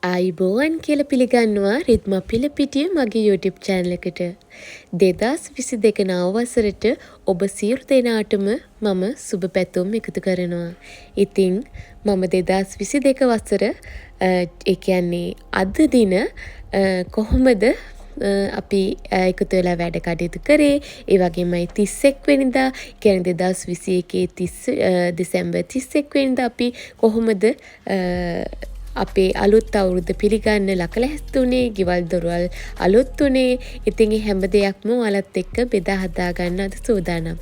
ආයිබෝවන් කියලා පිළිගන්නවා රිද්ම පිලපිටිය මගේ YouTube channel එකට. 2022 නව වසරට ඔබ සියලු දෙනාටම මම සුබ පැතුම් එකතු කරනවා. ඉතින් මම 2022 වසර ඒ කියන්නේ අද දින කොහොමද අපි එකතු වෙලා වැඩ කටයුතු කරේ. ඒ වගේමයි 31 වෙනිදා කියන්නේ 2021 දෙසැම්බර් 31 වෙනිදා අපි කොහොමද අපේ අලුත් අවුරුද්ද පිළිගන්න ලකලැස්තුනේ, ගෙවල් දොරවල් අලුත් උනේ. ඉතින් මේ හැම දෙයක්ම ඔයාලත් එක්ක බෙදා හදා ගන්න අද සූදානම්.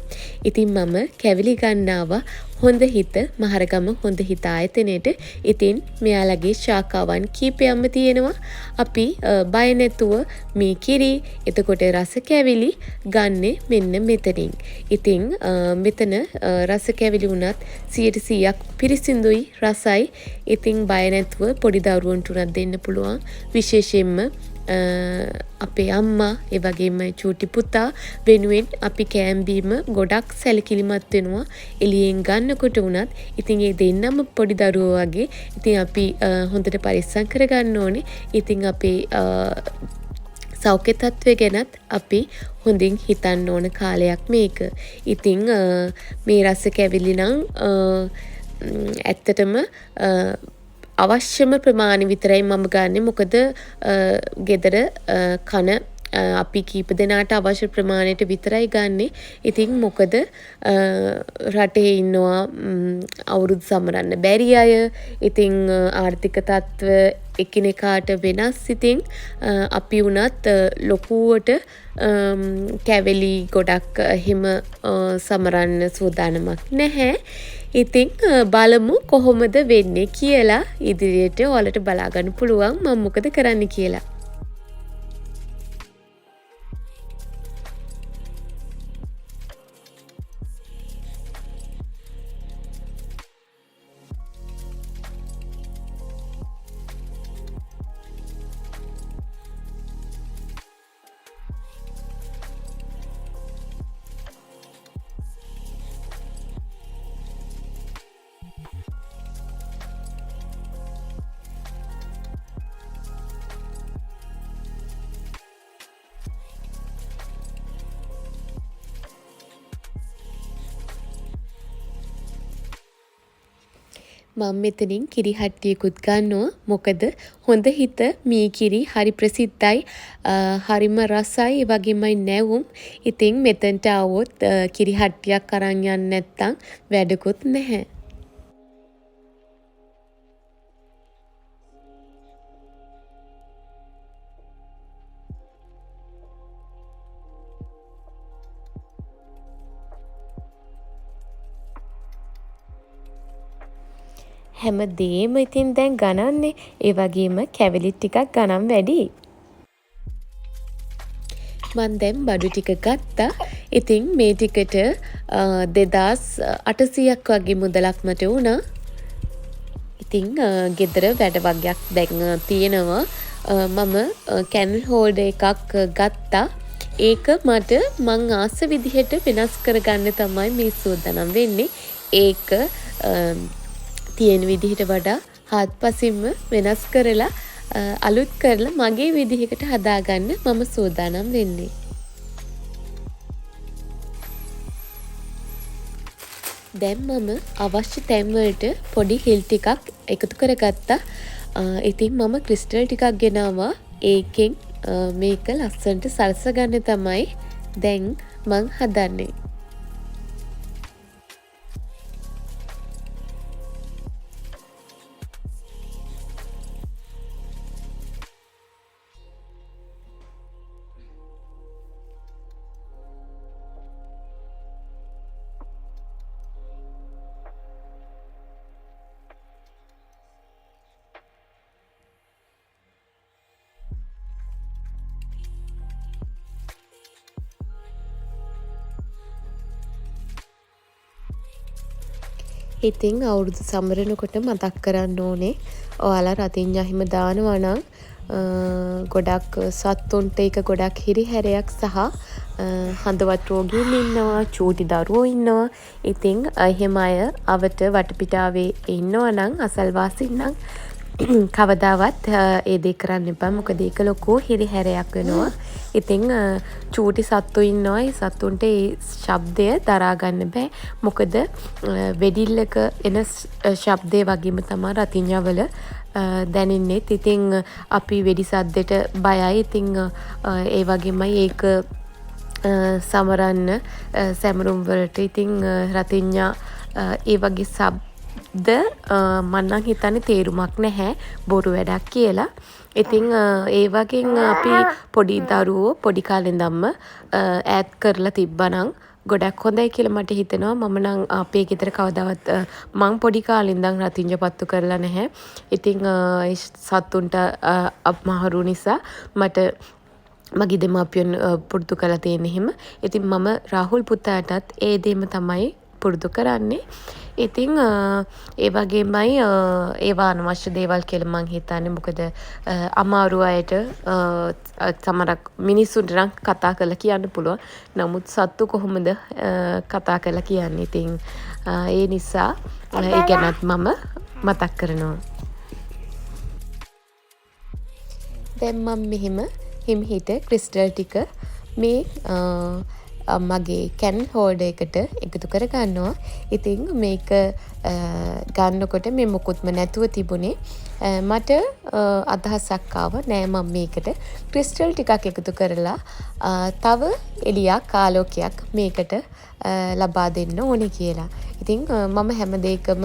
ඉතින් මම කැවිලි ගන්නවා හොඳ හිත මහරගම හොඳ හිත ආයතනයේට. ඉතින් මෙයාලගේ ශාඛාවන් කීපයක්ම තියෙනවා. අපි බය නැතුව මේ කිරි එතකොට රස කැවිලි ගන්නෙ මෙන්න මෙතනින්. ඉතින් මෙතන රස කැවිලි උනත් 100% පිරිසිදුයි රසයි. ඉතින් බය නැතුව පොඩි දරුවන්ට උනත් දෙන්න පුළුවන්. විශේෂයෙන්ම අපේ අම්මා ඒ වගේම චූටි පුතා වෙනුවෙන් අපි කෑම්බීම ගොඩක් සැලකිලිමත් වෙනවා එළියෙන් ගන්නකොට උනත්. ඉතින් ඒ දෙන්නම පොඩි දරුවෝ වගේ. ඉතින් අපි හොඳට පරිස්සම් කරගන්න ඕනේ. ඉතින් අපේ සෞඛ්‍ය තත්ත්වය ගැනත් අපි හොඳින් හිතන්න ඕන කාලයක් මේක. ඉතින් මේ රස කැවිලි නම් ඇත්තටම අවශ්‍යම ප්‍රමාණය විතරයි මම ගන්නෙ. මොකද ගෙදර කන අපි කීප දෙනාට අවශ්‍ය ප්‍රමාණයට විතරයි ගන්නෙ. ඉතින් මොකද රටේ ඉන්නවා අවුරුදු සමරන්න බැරි අය. ඉතින් ආර්ථික තත්ත්ව එකිනෙකාට වෙනස්. ඉතින් අපි වුණත් ලොකුවට කැවිලි ගොඩක් එහෙම සමරන්න සූදානමක් නැහැ. ඉතින් බලමු කොහොමද වෙන්නේ කියලා. ඉදිරියට ඔයාලට බලා ගන්න පුළුවන් මම මොකද කරන්න කියලා. මම මෙතනින් කිරි හට්ටියකුත් ගන්නවා. මොකද හොඳ හිත මේ කිරි හරි ප්‍රසිද්ධයි. හරිම රසයි. ඒ වගේමයි නැවුම්. ඉතින් මෙතනට આવොත් කිරි හට්ටියක් අරන් යන්න නැත්තම් වැඩකුත් නැහැ. හැම දේම ඉතින් දැන් ගණන්නේ. ඒ වගේම කැවිලි ටිකක් ගණන් වැඩි. මම දැන් බඩු ටික ගත්තා. ඉතින් මේ ටිකට 2800ක් වගේ මුදලක් මට වුණා. ඉතින් ගෙදර වැඩ වගයක් දැන් තියෙනවා. මම කැනල් හෝල්ඩර් එකක් ගත්තා. ඒක මට මං ආස විදිහට වෙනස් කරගන්න තමයි මේ සූදානම් වෙන්නේ. ඒක තියෙන විදිහට වඩා හාත්පසින්ම වෙනස් කරලා අලුත් කරලා මගේ විදිහකට හදාගන්න මම සූදානම් වෙන්නේ. දැන් මම අවශ්‍ය තැන් වලට පොඩි හිල් ටිකක් එකතු කරගත්තා. ඉතින් මම ක්‍රිස්ටල් ටිකක් ගෙනාවා. ඒකෙන් මේක ලස්සනට සරස ගන්න තමයි දැන් මං හදන්නේ. ඉතින් අවුරුදු සමරනකොට මතක් කරන්න ඕනේ ඔයාලා රතින් යහිම දානවා නම් ගොඩක් සත්තුන්ට ඒක ගොඩක් හිරිහැරයක් සහ හදවත් රෝගීන් ඉන්නවා, චූටි දරුවෝ ඉන්නවා. ඉතින් එහෙම අය අවට වටපිටාවේ ඉන්නවා නම් අසල්වාසීන් නම් කවදාවත් ඒ දේ කරන්න එපා. මොකද ඒක ලොකු හිරිහැරයක් වෙනවා. ඉතින් චූටි සත්තු ඉන්නවා. ඒ සත්තුන්ට ඒ ශබ්දය දරා ගන්න බෑ. මොකද වෙඩිල්ලක එන ශබ්දය වගේම තමයි රතිඤ්ඤාවල දැනෙන්නෙත්. ඉතින් අපි වෙඩි සද්දෙට බයයි. ඉතින් ඒ වගේමයි ඒක සමරන්න සැමරුම් වලට. ඉතින් රතිඤ්ඤා ඒ වගේ ද මං නම් හිතන්නේ තේරුමක් නැහැ බොරු වැඩක් කියලා. ඉතින් ඒ වගේන් අපි පොඩි දරුවෝ පොඩි කාලේ ඉඳන්ම ඈත් කරලා තිබ්බනම් ගොඩක් හොඳයි කියලා මට හිතෙනවා. මම නම් අපේ ගෙදර කවදාවත් මං පොඩි කාලේ ඉඳන් රතිඤ්ඤා පත්තු කරලා නැහැ. ඉතින් සත්තුන්ට අපමහරු නිසා මට මගේ දෙමාපියන් පුරුදු කරලා තියෙන එහෙම. ඉතින් මම රාහුල් පුතාටත් ඒ දේම තමයි පුරුදු කරන්නේ. ඉතින් ඒ වගේමයි ඒවා අනවශ්‍ය දේවල් කියලා මං හිතන්නේ. මොකද අමාරු අයට සමහරක් මිනිස්සුන්ට නම් කතා කරලා කියන්න පුළුවන්. නමුත් සත්තු කොහොමද කතා කරලා කියන්නේ. ඉතින් ඒ නිසා ඒ ගැනත් මම මතක් කරනවා. දැන් මම මෙහෙම හිමිහිට ක්‍රිස්ටල් ටික මේ මගේ කැන් හෝල්ඩර් එකට එකතු කර ගන්නවා. ඉතින් මේක ගන්නකොට මේ මොකුත්ම නැතුව තිබුණේ. මට අදහසක් ආවා නෑ මම මේකට ක්‍රිස්ටල් ටිකක් එකතු කරලා තව එළියක් ආලෝකයක් මේකට ලබා දෙන්න ඕනේ කියලා. ඉතින් මම හැම දෙයකම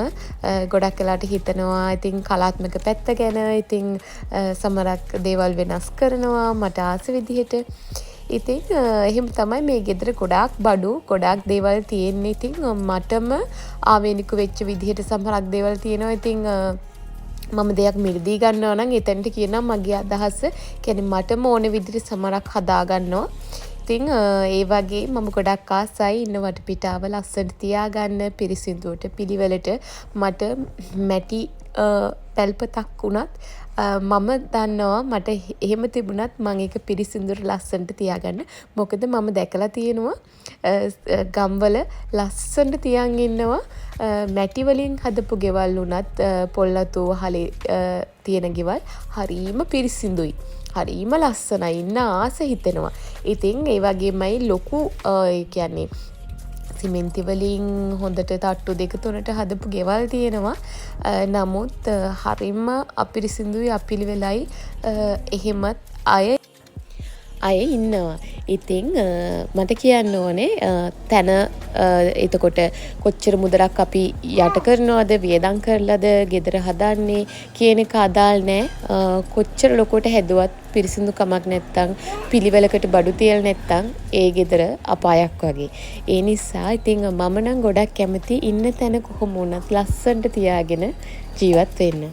ගොඩක් වෙලාට හිතනවා. ඉතින් කලාත්මක පැත්ත ගැන ඉතින් සමහරක් දේවල් වෙනස් කරනවා මට ආස විදිහට. ඉතින් එහෙම තමයි මේ ගෙදර ගොඩාක් බඩු ගොඩාක් දේවල් තියෙන්නේ. ඉතින් මටම ආවේනික වෙච්ච විදිහට සමහරක් දේවල් තියෙනවා. ඉතින් මම දෙයක් මිලදී ගන්නවා නම් එතනට කියනවා මගේ අදහස. කියන්නේ මටම ඕන විදිහට සමහරක් හදා ගන්නවා. ඉතින් ඒ වගේ මම ගොඩක් ආසයි ඉන්න වටපිටාව ලස්සනට තියාගන්න පිරිසිදුවට පිළිවෙලට. මට මැටි පැල්පතක් වුණත් මම දන්නවා මට එහෙම තිබුණත් මම ඒක පිරිසිදුවට ලස්සනට තියාගන්න. මොකද මම දැකලා තියෙනවා ගම්වල ලස්සනට තියන් ඉන්නවා මැටි වලින් හදපු ගෙවල් උනත් පොල්ලතු වහලේ තියෙන ගෙවල් හරීම පිරිසිදුයි. හරීම ලස්සනයි. ඉන්න ආස හිතෙනවා. ඉතින් ඒ වගේමයි ලොකු ඒ කියන්නේ සිමෙන්ති වලින් හොඳට තට්ටු 2-3ට හදපු ගෙවල් තියෙනවා. නමුත් හරිම අපිරිසිදුයි අපිලිවෙලයි එහෙමත් අය ඉන්නවා. ඉතින් මට කියන්න ඕනේ තැන එතකොට කොච්චර මුදලක් අපි යට කරනවද වියදම් කරලාද ගෙදර හදන්නේ කියන එක අදාළ නැහැ. කොච්චර ලොකුවට හැදුවත් පිරිසිදුකමක් නැත්තම් පිළිවෙලකට බඩු තියලා නැත්තම් ඒ ගෙදර අපායක් වගේ. ඒ නිසා ඉතින් මම නම් ගොඩක් කැමති ඉන්න තැන කොහොම වුණත් ලස්සනට තියාගෙන ජීවත් වෙන්න.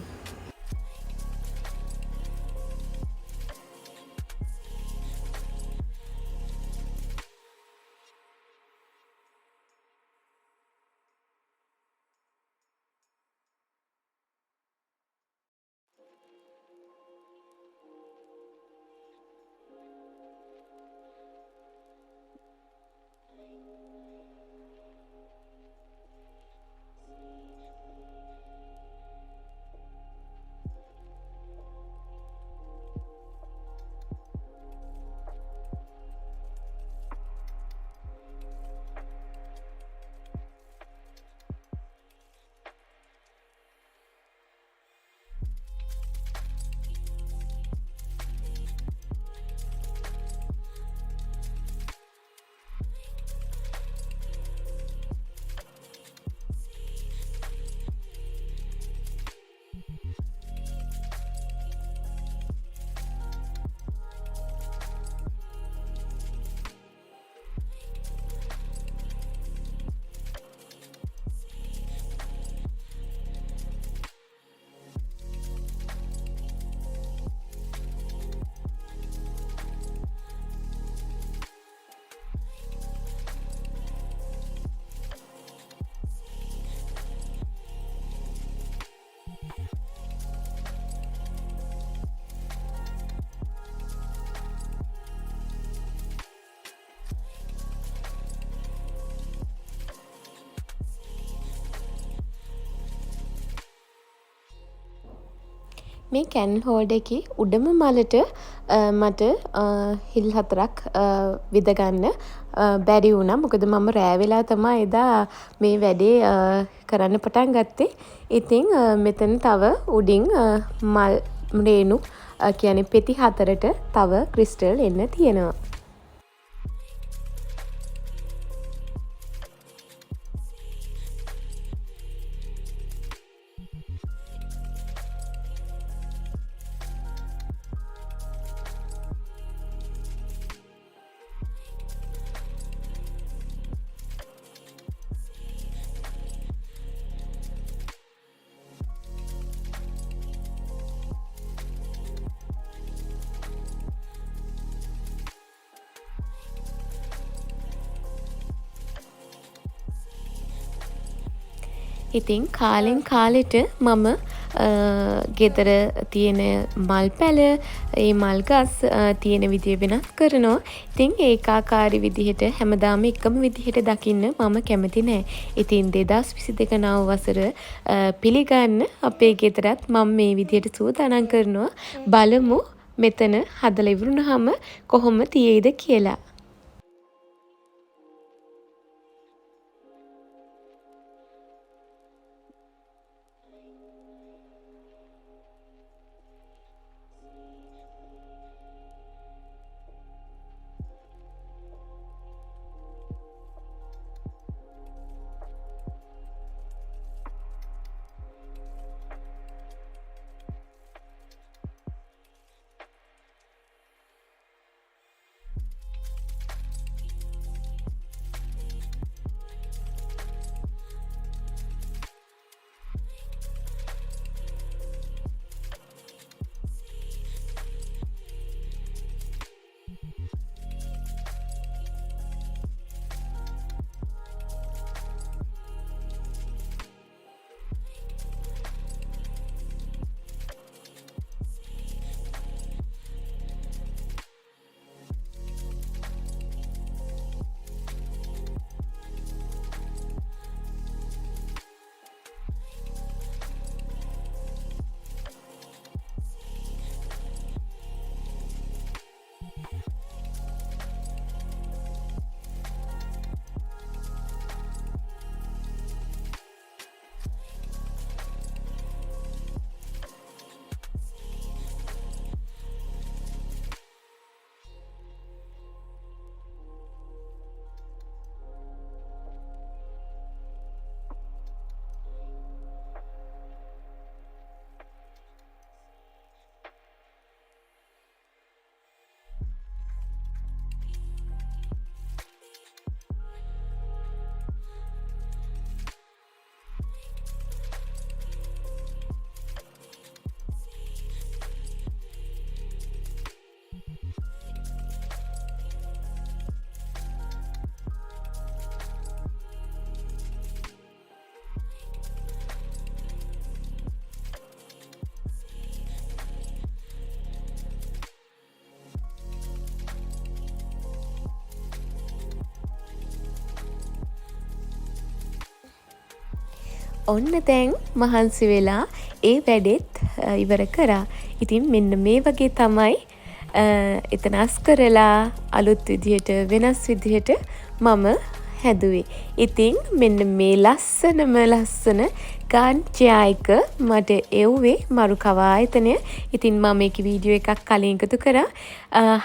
මේ කැන්ඩල් හෝල්ඩර් එකේ උඩම මලට මට හිල් 4ක් විදගන්න බැරි වුණා. මොකද මම රෑ වෙලා තමයි එදා මේ වැඩේ කරන්න පටන් ගත්තේ. ඉතින් මෙතන තව උඩින් මල් රේණු කියන්නේ පෙති 4ට තව ක්‍රිස්ටල් එන්න තියෙනවා. ඉතින් කාලෙන් කාලෙට මම ගෙදර තියෙන මල් පැල ඒ මල් ගස් තියෙන විදිය වෙනස් කරනවා. ඉතින් ඒකාකාරී විදිහට හැමදාම එකම විදිහට දකින්න මම කැමති නෑ. ඉතින් 2022 නව වසර පිළිගන්න අපේ ගෙදරත් මම මේ විදිහට සූදානම් කරනවා. බලමු මෙතන හදලා ඉවරුනහම කොහොම තියෙයිද කියලා. ඔන්න දැන් මහන්සි වෙලා ඒ වැඩෙත් ඉවර කරා. ඉතින් මෙන්න මේ වගේ තමයි එතන අස් කරලා අලුත් විදිහට වෙනස් විදිහට මම හැදුවේ. ඉතින් මෙන්න මේ ලස්සන ගාන්ජා එක මට එව්වේ මරුකව ආයතනය. ඉතින් මම මේකේ වීඩියෝ එකක් කලින් එකතු කරා.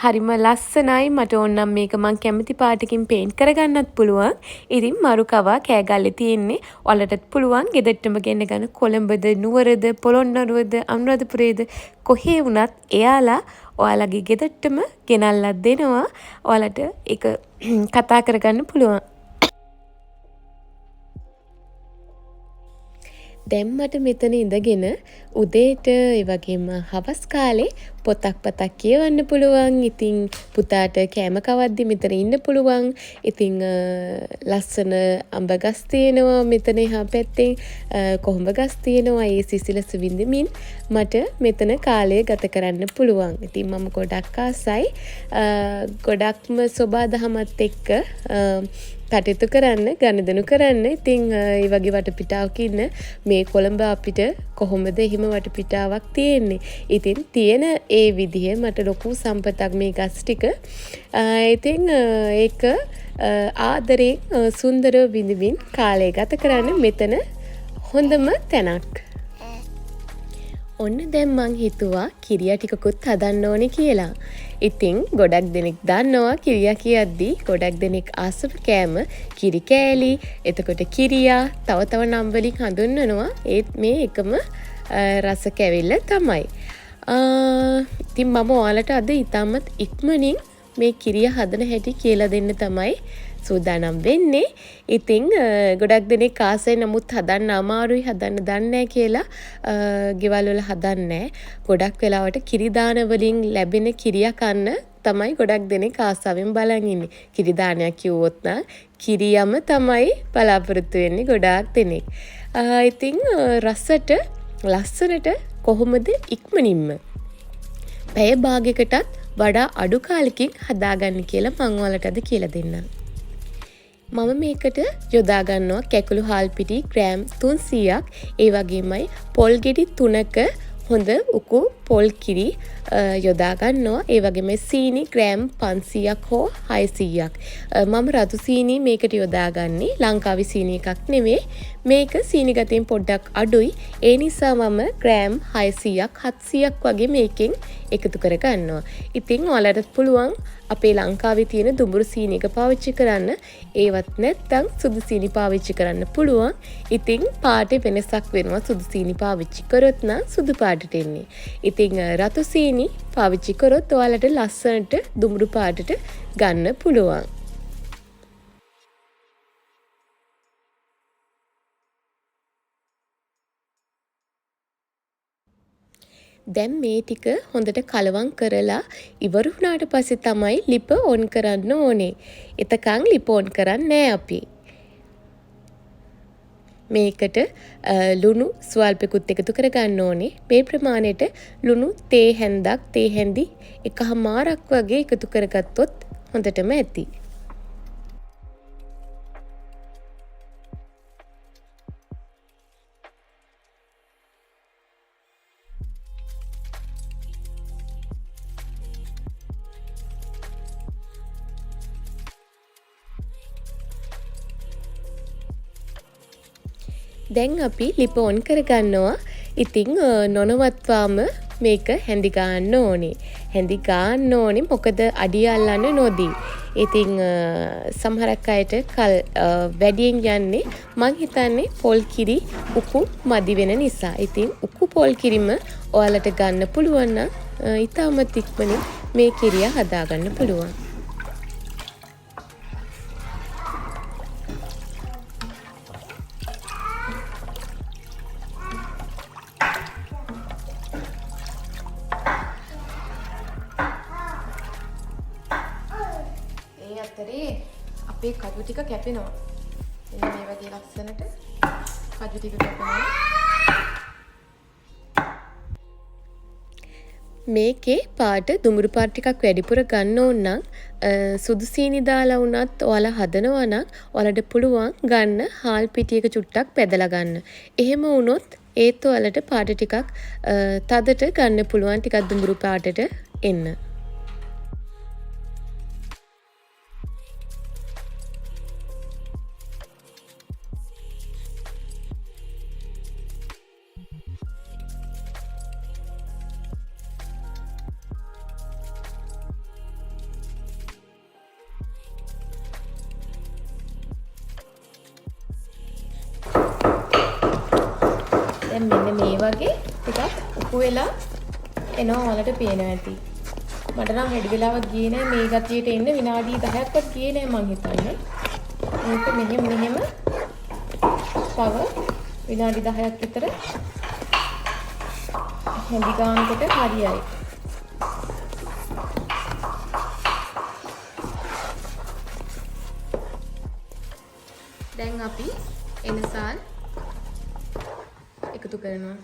හරිම ලස්සනයි. මට ඕනනම් මේක මං කැමති පාටකින් පේන්ට් කරගන්නත් පුළුවන්. ඉතින් මරුකව කෑගල්ලේ තියෙන්නේ. ඔයාලටත් පුළුවන් ගෙදරටම ගෙන්න ගන්න. කොළඹද, නුවරද, පොළොන්නරුවද, අනුරාධපුරේද කොහේ වුණත් එයාලා ඔයාලගේ ගෙදරටම ගෙනල්ලා දෙනවා. ඔයාලට ඒක කතා කරගන්න පුළුවන්. දැන් මට මෙතන ඉඳගෙන උදේට ඒ වගේම හවස් කාලේ පොතක් කියවන්න පුළුවන්. ඉතින් පුතාට කෑම කවද්දි මෙතන ඉන්න පුළුවන්. ඉතින් ලස්සන අඹ ගස් තියෙනවා මෙතන එහා පැත්තෙන්. කොහොඹ ගස් තියෙනවා. ඒ සිසිලස විඳමින් මට මෙතන කාලය ගත කරන්න පුළුවන්. ඉතින් මම ගොඩක් ආසයි. ගොඩක්ම සොබා දහමත් එක්ක කටයුතු කරන්න ගනුදෙනු කරන්න. ඉතින් ඒ වගේ වටපිටාවක ඉන්න මේ කොළඹ අපිට කොහොමද එහෙම වටපිටාවක් තියෙන්නේ. ඉතින් තියෙන ඒ විදිහ මට ලොකු සම්පතක් මේ ගස් ටික. ඉතින් ඒක ආදරෙන් සුන්දර විඳින්න කාලය ගත කරන්න මෙතන හොඳම තැනක්. ඔන්න දැන් මං හිතුවා කිරියා ටිකකුත් හදන්න ඕනේ කියලා. ඉතින් ගොඩක් දෙනෙක් දන්නවා කිරියා කියද්දී ගොඩක් දෙනෙක් ආසම කෑම කිරි කෑලි, එතකොට කිරියා තව නම් වලින් හඳුන්වනවා. ඒත් මේ එකම රස කැවිල්ල තමයි. ඉතින් මම ඔයාලට අද ඉතාමත් ඉක්මනින් මේ කිරියා හදන හැටි කියලා දෙන්න තමයි සූදානම් වෙන්නේ. ඉතින් ගොඩක් දෙනෙක් ආසයි නමුත් හදන්න අමාරුයි, හදන්න දන්නේ නැහැ කියලා ගෙවල් වල හදන්නේ. ගොඩක් වෙලාවට කිරි දාන වලින් ලැබෙන කිරියා කන්න තමයි ගොඩක් දෙනෙක් ආසාවෙන් බලන් ඉන්නේ. කිරි දානයක් කිව්වොත් නම් කිරියම තමයි බලාපොරොත්තු වෙන්නේ ගොඩාක් දෙනෙක්. ඉතින් රසට ලස්සනට කොහොමද ඉක්මනින්ම පැය භාගයකටත් වඩා අඩු කාලෙකින් හදාගන්න කියලා මම ඔයාලට අද කියලා දෙන්නම්. මම මේකට යොදා ගන්නවා කැකුළු හාල් පිටි ග්‍රෑම් 300ක්, ඒ වගේමයි පොල් ගෙඩි 3ක හොඳ උකු පොල් කිරි යොදා ගන්නවා. ඒ වගේම සීනි ග්‍රෑම් 500ක් හෝ 600ක්. මම රතු සීනි මේකට යොදාගන්නේ. ලංකාවේ සීනි එකක් නෙමෙයි. මේක සීනි ගතියෙන් පොඩ්ඩක් අඩුයි. ඒ නිසා මම ග්‍රෑම් 600ක් 700ක් වගේ මේකෙන් එකතු කර ගන්නවා. ඉතින් ඔයාලට පුළුවන් අපේ ලංකාවේ තියෙන දුඹුරු සීනි එක පාවිච්චි කරන්න. ඒවත් නැත්නම් සුදු සීනි පාවිච්චි කරන්න පුළුවන්. ඉතින් පාටේ වෙනසක් වෙනවා සුදු සීනි පාවිච්චි කරොත් නම් සුදු පාටට එන්නේ. ඉතින් රතු සීනි පාවිච්චි කරොත් ඔයාලට ලස්සනට දුඹුරු පාටට ගන්න පුළුවන්. දැන් මේ ටික හොඳට කලවම් කරලා ඉවර වුණාට පස්සේ තමයි ලිප ඔන් කරන්න ඕනේ. එතකන් ලිප ඔන් කරන්නේ නැහැ අපි. මේකට ලුණු ස්වල්පෙකුත් එකතු කරගන්න ඕනේ. මේ ප්‍රමාණයට ලුණු තේ හැන්දි එකහමාරක් වගේ එකතු කරගත්තොත් හොඳටම ඇති. දැන් අපි ලිප ඔන් කරගන්නවා. ඉතින් නොනවත්වාම මේක හැඳි ගන්න ඕනේ. හැඳි ගන්න ඕනේ මොකද අඩිය අල්ලන්න නොදී. ඉතින් සමහරක් අයට කල් වැඩියෙන් යන්නේ මං හිතන්නේ පොල් කිරි උකු මදි වෙන නිසා. ඉතින් උකු පොල් කිරිම ඔයාලට ගන්න පුළුවන් නම් ඉතාමත් ඉක්මනින් මේ කිරියා හදාගන්න පුළුවන්. අපේ කජු ටික කැපෙනවා. එන්න මේ වගේ ලස්සනට කජු ටික කැපෙනවා. මේකේ පාට දුඹුරු පාට ටිකක් වැඩිපුර ගන්න ඕන නම් සුදු සීනි දාලා වුණත් ඔයාලා හදනවා නම් ඔයාලට පුළුවන් ගන්න හාල් පිටියක චුට්ටක් පැදලා ගන්න. එහෙම වුණොත් ඒත් ඔයාලට පාට ටිකක් තදට ගන්න පුළුවන් ටිකක් දුඹුරු පාටට එන්න. දැන් මෙන්න මේ වගේ ටිකක් උකු වෙලා එනවා ඔයාලට පේනවා ඇති. මට නම් වැඩි වෙලාවක් ගියේ නෑ මේ ගතියට එන්න විනාඩි 10ක්වත් ගියේ නෑ මං හිතන්නේ. මේක මෙහෙම තව විනාඩි 10ක් විතර හැඳි ගන්නකොට හරියයි. දැන් අපි එනසාල් එකතු කරනවා.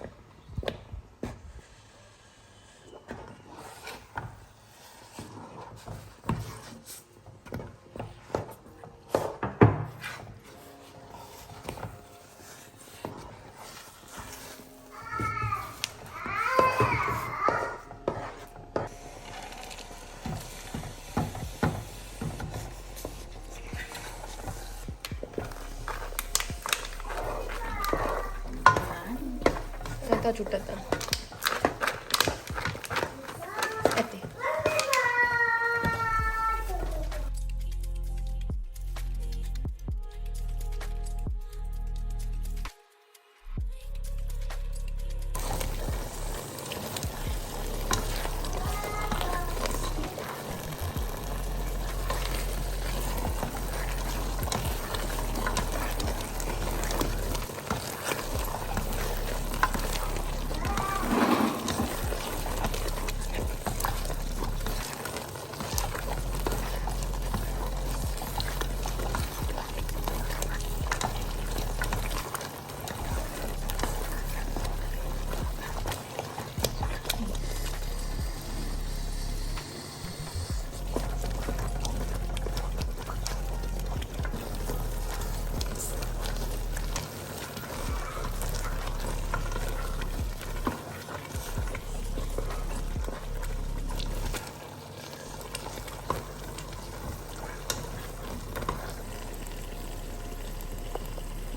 තා චුට්ටක් දාන්න. ඇති.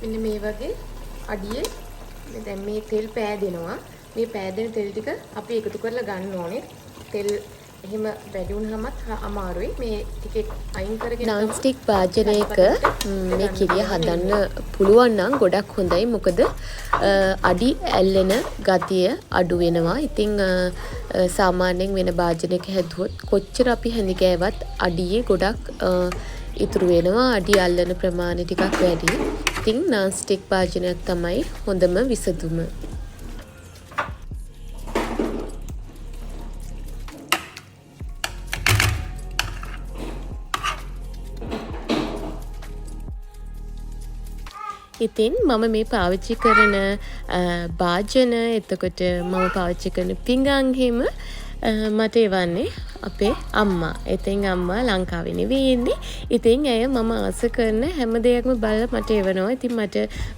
මෙන්න මේ වගේ අඩියේ දැන් මේ තෙල් පෑදෙනවා. මේ පෑදෙන තෙල් ටික අපි එකතු කරලා ගන්න ඕනේ. තෙල් එහෙම වැඩි වුණාමත් අමාරුයි. මේ ටික අයින් කරගෙන non stick වාදනයක මේ කිරිය හදන්න පුළුවන් නම් ගොඩක් හොඳයි. මොකද අඩි ඇල්ලෙන ගතිය අඩු වෙනවා. ඉතින් සාමාන්‍යයෙන් වෙන වාදනයක හැදුවොත් කොච්චර අපි හැඳි ගෑවත් අඩියේ ගොඩක් ඉතුරු වෙනවා. අඩි අල්ලන ප්‍රමාණය ටිකක් වැඩි. ඉතින් non stick වාදනයක් තමයි හොඳම විසඳුම. ඉතින් මම මේ පාවිච්චි කරන භාජන එතකොට මම පාවිච්චි කරන පිඟාන් හිම මට එවන්නේ අපේ අම්මා. ඉතින් අම්මා ලංකාවේ නෙවෙයි ඉන්නේ. ඉතින් ඇය මම ආස කරන හැම දෙයක්ම බලලා මට එවනවා. ඉතින් මට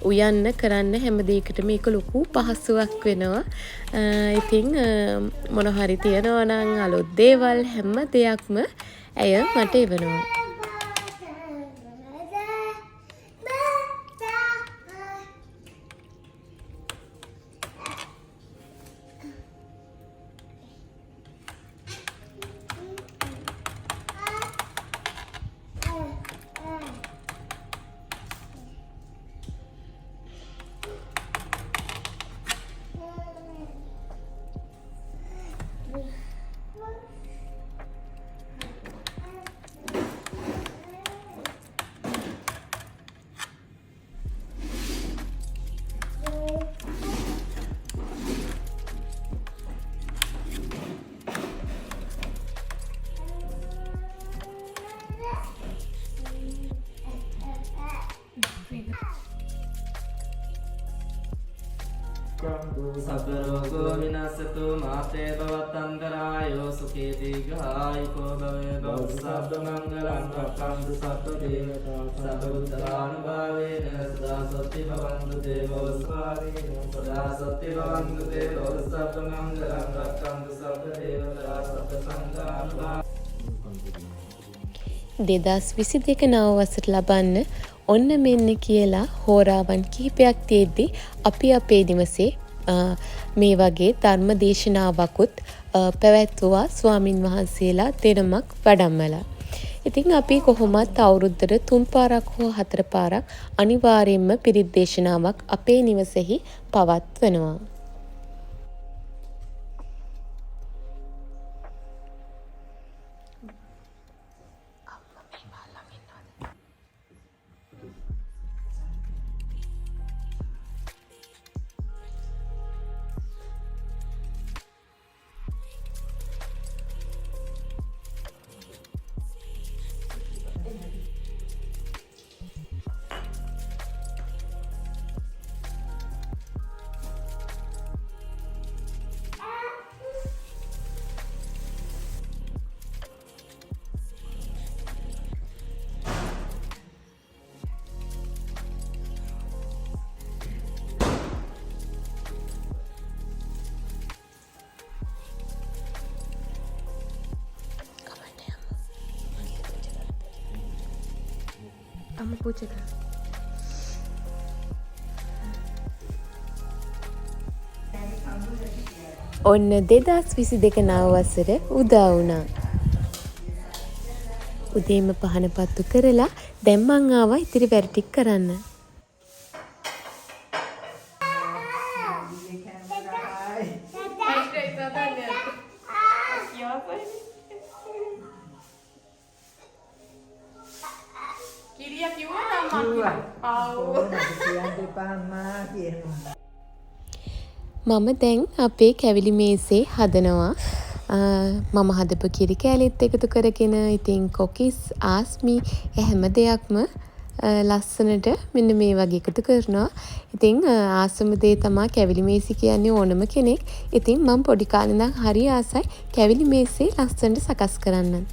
උයන්න කරන්න හැම දෙයකටම මේක ලොකු පහසුවක් වෙනවා. ඉතින් මොන හරි තියනවා නම් අලුත් දේවල් හැම දෙයක්ම ඇය මට එවනවා. සබ්බරෝගෝ විනාශතු මාතේ භවත්තන්තරායෝ සුඛේ දීඝායුකෝ භවේ බෞද්ධ මංගලං රක්ඛන්තු සබ්බ දේවතා සබ්බ බුද්ධානුභාවේන සදා සත්‍ය භවන්තු දේවෝ ස්වාමීන සදා සත්‍ය භවන්තු දේවෝ සබ්බ මංගලං රක්ඛන්තු සබ්බ දේවතා සබ්බ සංඝානුභාව 2022 නව වසර ලබන්න ඔන්න මෙන්න කියලා හෝරාවන් කිහිපයක් තියෙද්දි අපි අපේ දිවසේ මේ වගේ ධර්ම දේශනාවකුත් පැවැත්වුවා ස්වාමින් වහන්සේලා දෙනමක් වඩම්මලා. ඉතින් අපි කොහොමත් අවුරුද්දට 3 පාරක් හෝ 4 පාරක් අනිවාර්යයෙන්ම පිරිත් දේශනාවක් අපේ නිවසේහි පවත්වනවා. Kamu puja kan? ඔන්න 2022 නව වසර උදා වුණා. උදේම පහන පත්තු කරලා දැන් මං ආවා ඉතිරි වැඩ ටික කරන්න. මම දැන් අපේ කැවිලි මේසේ හදනවා. මම හදපු කිරි කෑලිත් එකතු කරගෙන ඉතින් කොකිස් ආස්මි හැම දෙයක්ම ලස්සනට මෙන්න මේ වගේ එකතු කරනවා. ඉතින් ආසම දේ තමයි කැවිලි මේසි කියන්නේ ඕනම කෙනෙක්. ඉතින් මම පොඩි කාලේ ඉඳන් හරි ආසයි කැවිලි මේසේ ලස්සනට සකස් කරන්න.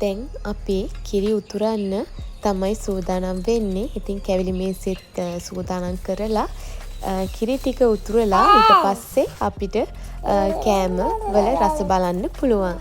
දැන් අපේ කිරි උතුරන්න තමයි සූදානම් වෙන්නේ. ඉතින් කැවිලි මේසෙත් සූදානම් කරලා කිරි ටික උතුරලා ඊට පස්සේ අපිට කෑම වල රස බලන්න පුළුවන්.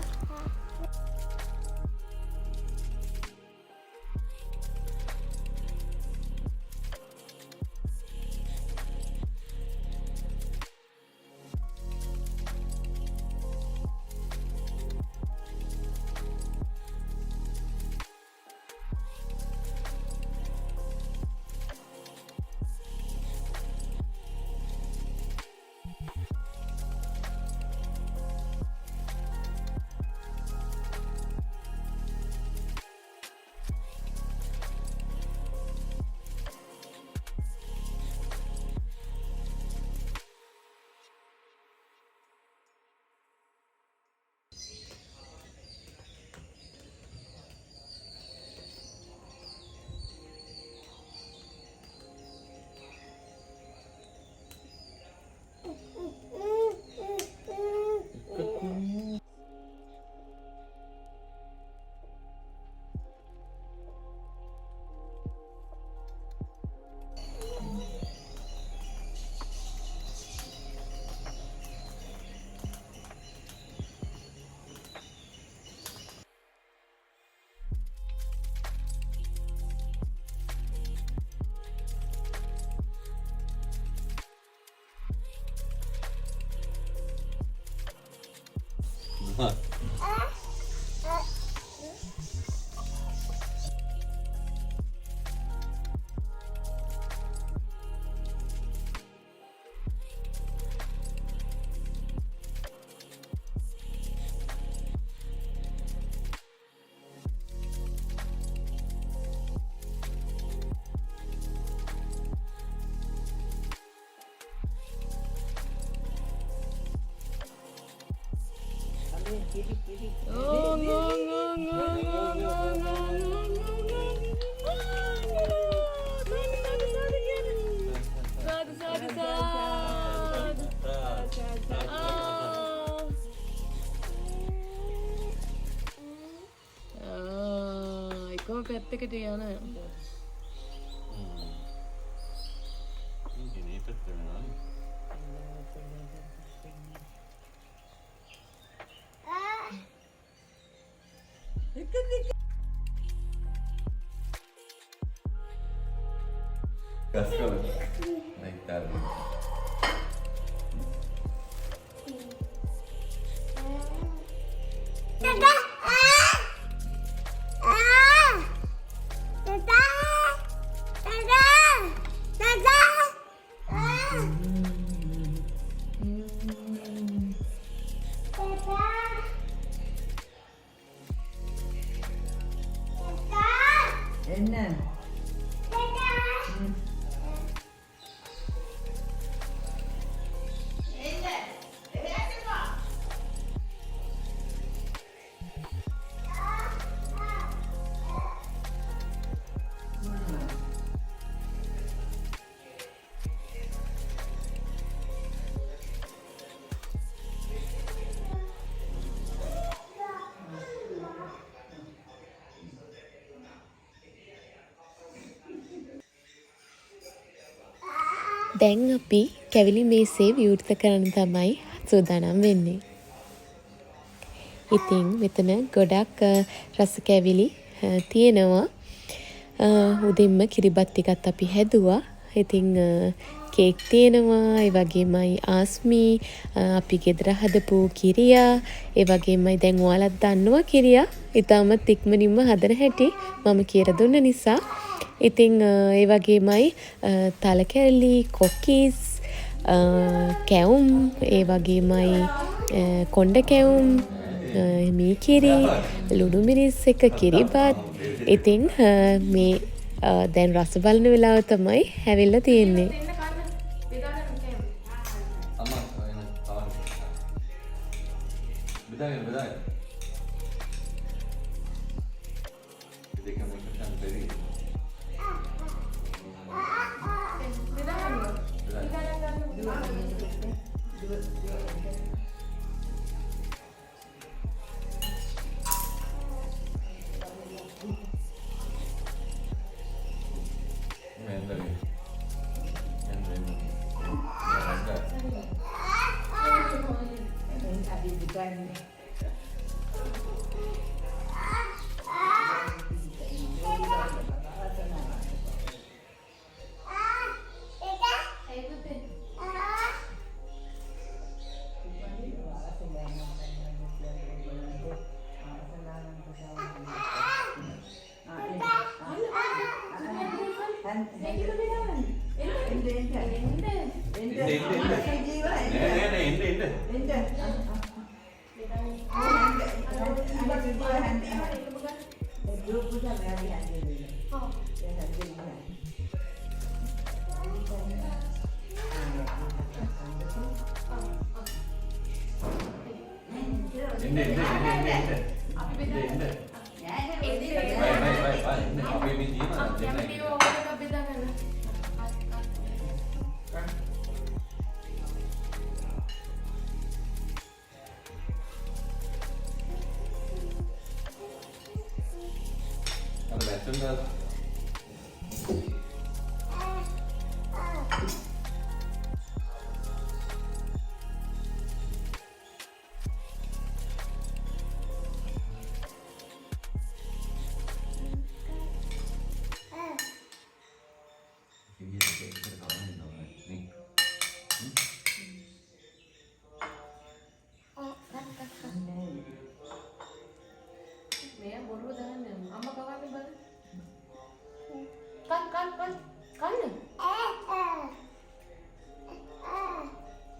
එකම පැත්තකට යන Cascão. Deitado. Tá දැන් අපි කැවිලි මේසේ විවෘත කරන්න තමයි සූදානම් වෙන්නේ. ඉතින් මෙතන ගොඩක් රස කැවිලි තියෙනවා. උදෙන්ම කිරිබත් ටිකත් අපි හැදුවා. ඉතින් කේක් තියෙනවා, ඒ වගේමයි ආස්මි, අපි ගෙදර හදපු කිරියා, ඒ වගේමයි දැන් ඔයාලත් දන්නවා කිරියා ඉතාමත් ඉක්මනින්ම හදන හැටි මම කියලා දුන්න නිසා. ඉතින් ඒ වගේමයි තල කැල්ලි, කොකිස්, කැවුම්, ඒ වගේමයි කොණ්ඩ කැවුම්, මීකිරි, ලුණු මිරිස් එක කිරිබත්. ඉතින් මේ දැන් රස බලන වෙලාව තමයි හැවිල්ලා තියෙන්නේ. Bedain, bedain. Jadi kamu ikan beri.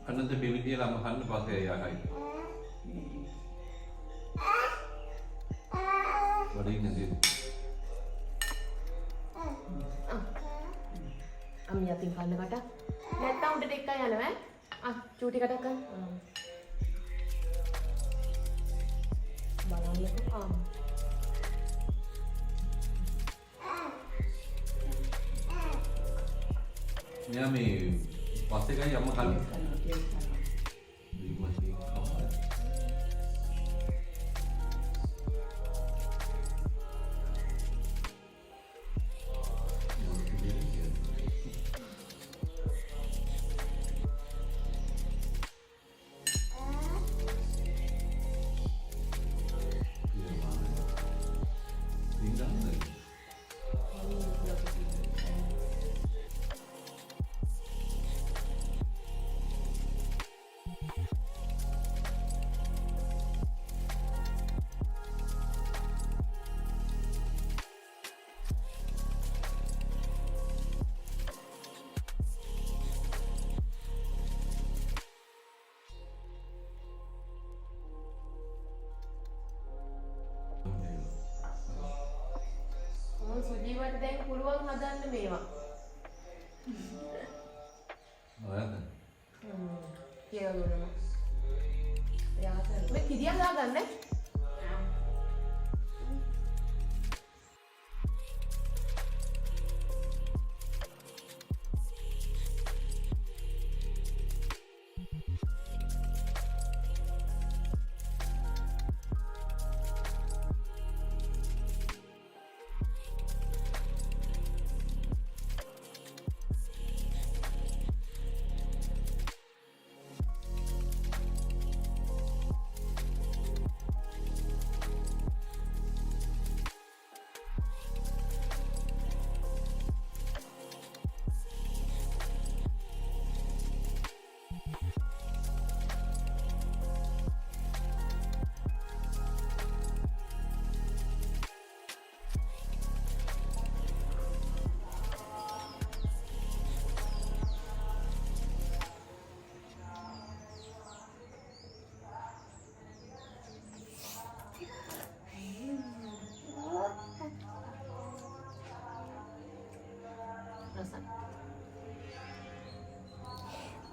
Karena terpilih dia lama kan pakai ya hai. What is it? අම්මිය අතින් කන්න කට. නැත්තම් උඩට එක්ක යනවා ඈ. චූටි කටක් ගන්න. බලන්නකෝ. Ya me pasti kan yang makan. මට දැන් පුළුවන් හදන්න මේවා. ඔයාද? කියලා දුන්නා. යාසර් මේ කිරියක් දාගන්න.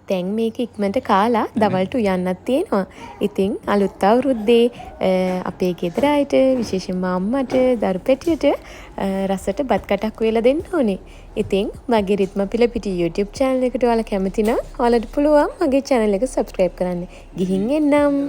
දැන් මේක ඉක්මනට කාලා දවල්ට උයන්නත් තියෙනවා. ඉතින් අලුත් අවුරුද්දේ අපේ ගෙදර අයට විශේෂයෙන්ම අම්මට දරුපැටියට රසට බත් කටක් උයලා දෙන්න ඕනේ. ඉතින් මගේ රිද්ම පිලපිටි YouTube channel එකට ඔයාලා කැමති නම් ඔයාලට පුළුවන් මගේ channel එක subscribe කරන්න. ගිහින් එන්නම්.